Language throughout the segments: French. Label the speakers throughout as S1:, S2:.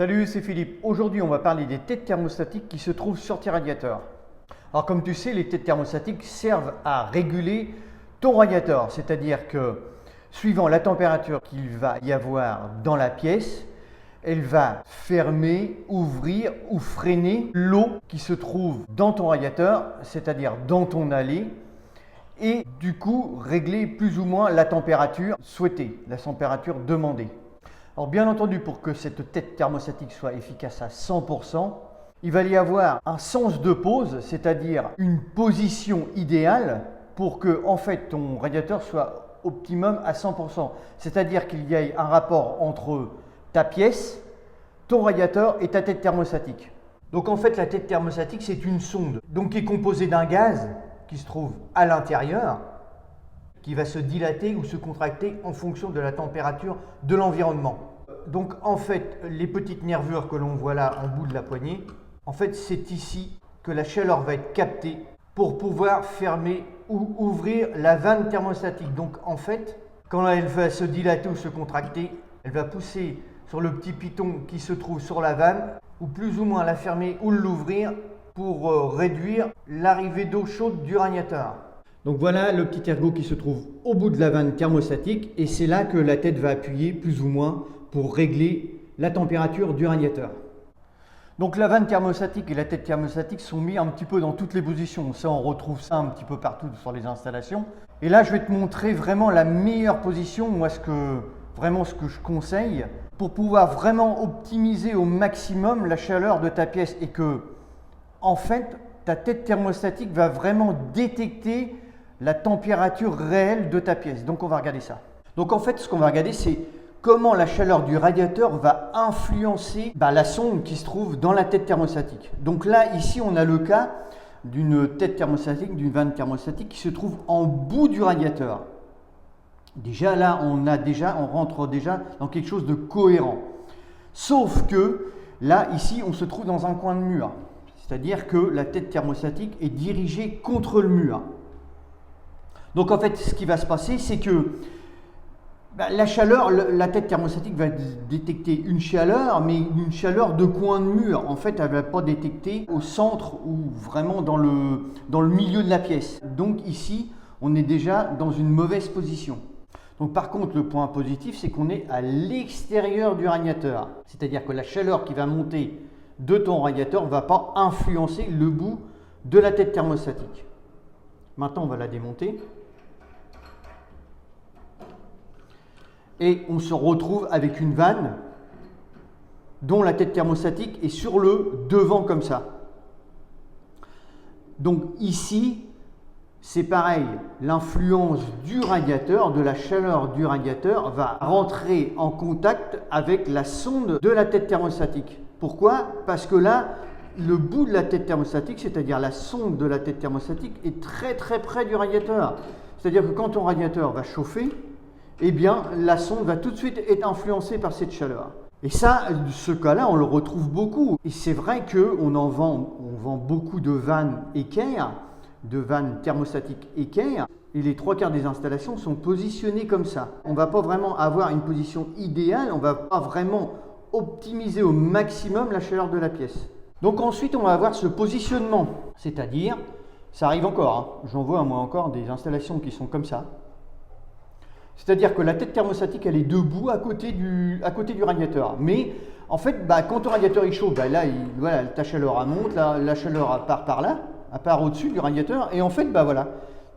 S1: Salut, c'est Philippe. Aujourd'hui, on va parler des têtes thermostatiques qui se trouvent sur tes radiateurs. Alors comme tu sais, les têtes thermostatiques servent à réguler ton radiateur, c'est-à-dire que suivant la température qu'il va y avoir dans la pièce, elle va fermer, ouvrir ou freiner l'eau qui se trouve dans ton radiateur, c'est-à-dire dans ton allée, et du coup régler plus ou moins la température souhaitée, la température demandée. Alors bien entendu, pour que cette tête thermostatique soit efficace à 100%, il va y avoir un sens de pose, c'est-à-dire une position idéale pour que en fait ton radiateur soit optimum à 100%. C'est-à-dire qu'il y ait un rapport entre ta pièce, ton radiateur et ta tête thermostatique. Donc en fait la tête thermostatique c'est une sonde donc qui est composée d'un gaz qui se trouve à l'intérieur, qui va se dilater ou se contracter en fonction de la température de l'environnement. Donc en fait, les petites nervures que l'on voit là en bout de la poignée, en fait c'est ici que la chaleur va être captée pour pouvoir fermer ou ouvrir la vanne thermostatique. Donc en fait, quand elle va se dilater ou se contracter, elle va pousser sur le petit piton qui se trouve sur la vanne, ou plus ou moins la fermer ou l'ouvrir pour réduire l'arrivée d'eau chaude du radiateur. Donc voilà le petit ergot qui se trouve au bout de la vanne thermostatique et c'est là que la tête va appuyer plus ou moins pour régler la température du radiateur. Donc la vanne thermostatique et la tête thermostatique sont mis un petit peu dans toutes les positions. Ça, on retrouve ça un petit peu partout sur les installations. Et là, je vais te montrer vraiment la meilleure position, moi ce que je conseille pour pouvoir vraiment optimiser au maximum la chaleur de ta pièce et que, en fait, ta tête thermostatique va vraiment détecter la température réelle de ta pièce. Donc on va regarder ça. Donc en fait ce qu'on va regarder c'est comment la chaleur du radiateur va influencer la sonde qui se trouve dans la tête thermostatique. Donc là ici on a le cas d'une tête thermostatique, d'une vanne thermostatique qui se trouve en bout du radiateur. Déjà là on rentre déjà dans quelque chose de cohérent. Sauf que là ici on se trouve dans un coin de mur. C'est-à-dire que la tête thermostatique est dirigée contre le mur. Donc en fait, ce qui va se passer, c'est que la chaleur, la tête thermostatique va détecter une chaleur, mais une chaleur de coin de mur. En fait, elle ne va pas détecter au centre ou vraiment dans le milieu de la pièce. Donc ici, on est déjà dans une mauvaise position. Donc par contre, le point positif, c'est qu'on est à l'extérieur du radiateur. C'est-à-dire que la chaleur qui va monter de ton radiateur ne va pas influencer le bout de la tête thermostatique. Maintenant, on va la démonter. Et on se retrouve avec une vanne dont la tête thermostatique est sur le devant comme ça. Donc ici, c'est pareil, l'influence du radiateur, de la chaleur du radiateur va rentrer en contact avec la sonde de la tête thermostatique. Pourquoi? Parce que là, le bout de la tête thermostatique, c'est-à-dire la sonde de la tête thermostatique, est très très près du radiateur. C'est-à-dire que quand ton radiateur va chauffer, eh bien la sonde va tout de suite être influencée par cette chaleur. Et ça, ce cas-là, on le retrouve beaucoup. Et c'est vrai qu'on vend beaucoup de vannes équerres, de vannes thermostatiques équerres, et les 3/4 des installations sont positionnées comme ça. On ne va pas vraiment avoir une position idéale, on ne va pas vraiment optimiser au maximum la chaleur de la pièce. Donc ensuite, on va avoir ce positionnement, c'est-à-dire, ça arrive encore, j'en vois moi encore des installations qui sont comme ça. C'est-à-dire que la tête thermostatique, elle est debout à côté du radiateur. Mais en fait, quand ton radiateur il chauffe, là, voilà, ta chaleur elle monte, la chaleur elle part par là, elle part au-dessus du radiateur. Et en fait, voilà,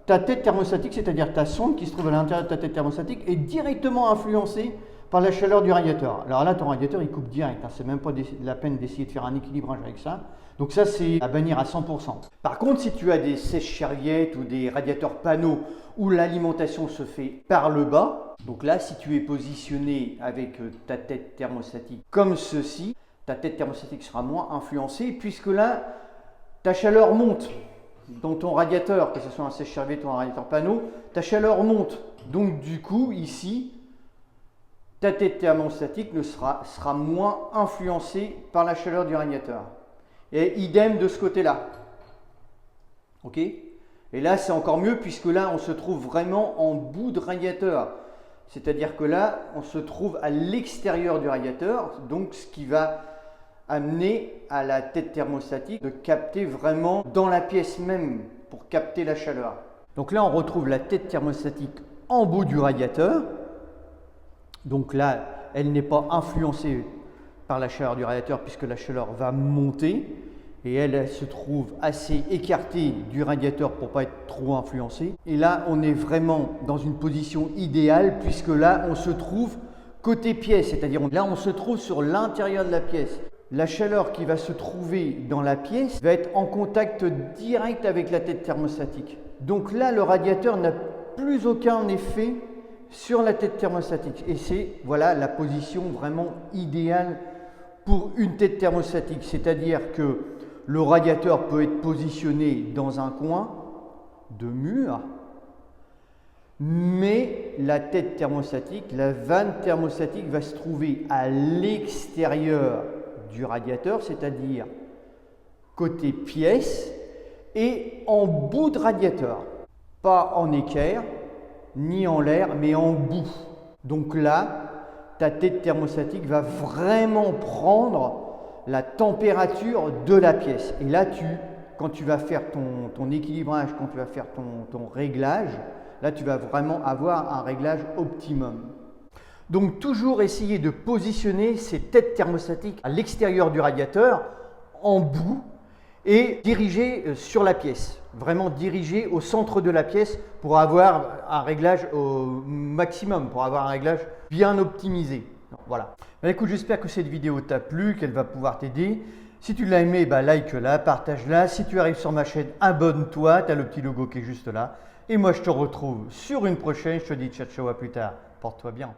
S1: ta tête thermostatique, c'est-à-dire ta sonde qui se trouve à l'intérieur de ta tête thermostatique, est directement influencée par la chaleur du radiateur. Alors là, ton radiateur, il coupe direct. C'est même pas la peine d'essayer de faire un équilibrage avec ça. Donc ça, c'est à bannir à 100%. Par contre, si tu as des sèche-serviettes ou des radiateurs panneaux où l'alimentation se fait par le bas, donc là, si tu es positionné avec ta tête thermostatique comme ceci, ta tête thermostatique sera moins influencée puisque là, ta chaleur monte dans ton radiateur, que ce soit un sèche-serviette ou un radiateur panneau, ta chaleur monte. Donc du coup, ici, ta tête thermostatique sera moins influencée par la chaleur du radiateur. Et idem de ce côté-là. Ok? Et là, c'est encore mieux puisque là, on se trouve vraiment en bout de radiateur. C'est-à-dire que là, on se trouve à l'extérieur du radiateur, donc ce qui va amener à la tête thermostatique de capter vraiment dans la pièce même pour capter la chaleur. Donc là, on retrouve la tête thermostatique en bout du radiateur. Donc là, elle n'est pas influencée par la chaleur du radiateur puisque la chaleur va monter et elle se trouve assez écartée du radiateur pour ne pas être trop influencée. Et là, on est vraiment dans une position idéale puisque là, on se trouve côté pièce, c'est-à-dire là, on se trouve sur l'intérieur de la pièce. La chaleur qui va se trouver dans la pièce va être en contact direct avec la tête thermostatique. Donc là, le radiateur n'a plus aucun effet sur la tête thermostatique. Et c'est voilà la position vraiment idéale pour une tête thermostatique. C'est-à-dire que le radiateur peut être positionné dans un coin de mur, mais la tête thermostatique, la vanne thermostatique va se trouver à l'extérieur du radiateur, c'est-à-dire côté pièce et en bout de radiateur. Pas en équerre, ni en l'air, mais en bout. Donc là, ta tête thermostatique va vraiment prendre la température de la pièce. Et là, quand tu vas faire ton équilibrage, quand tu vas faire ton réglage, là, tu vas vraiment avoir un réglage optimum. Donc, toujours essayer de positionner ces têtes thermostatiques à l'extérieur du radiateur, en bout, et diriger sur la pièce. Vraiment diriger au centre de la pièce pour avoir un réglage au maximum, pour avoir un réglage bien optimisé. Voilà. Écoute, j'espère que cette vidéo t'a plu, qu'elle va pouvoir t'aider. Si tu l'as aimé, like-la, partage-la. Si tu arrives sur ma chaîne, abonne-toi. Tu as le petit logo qui est juste là. Et moi, je te retrouve sur une prochaine. Je te dis ciao, ciao, à plus tard. Porte-toi bien.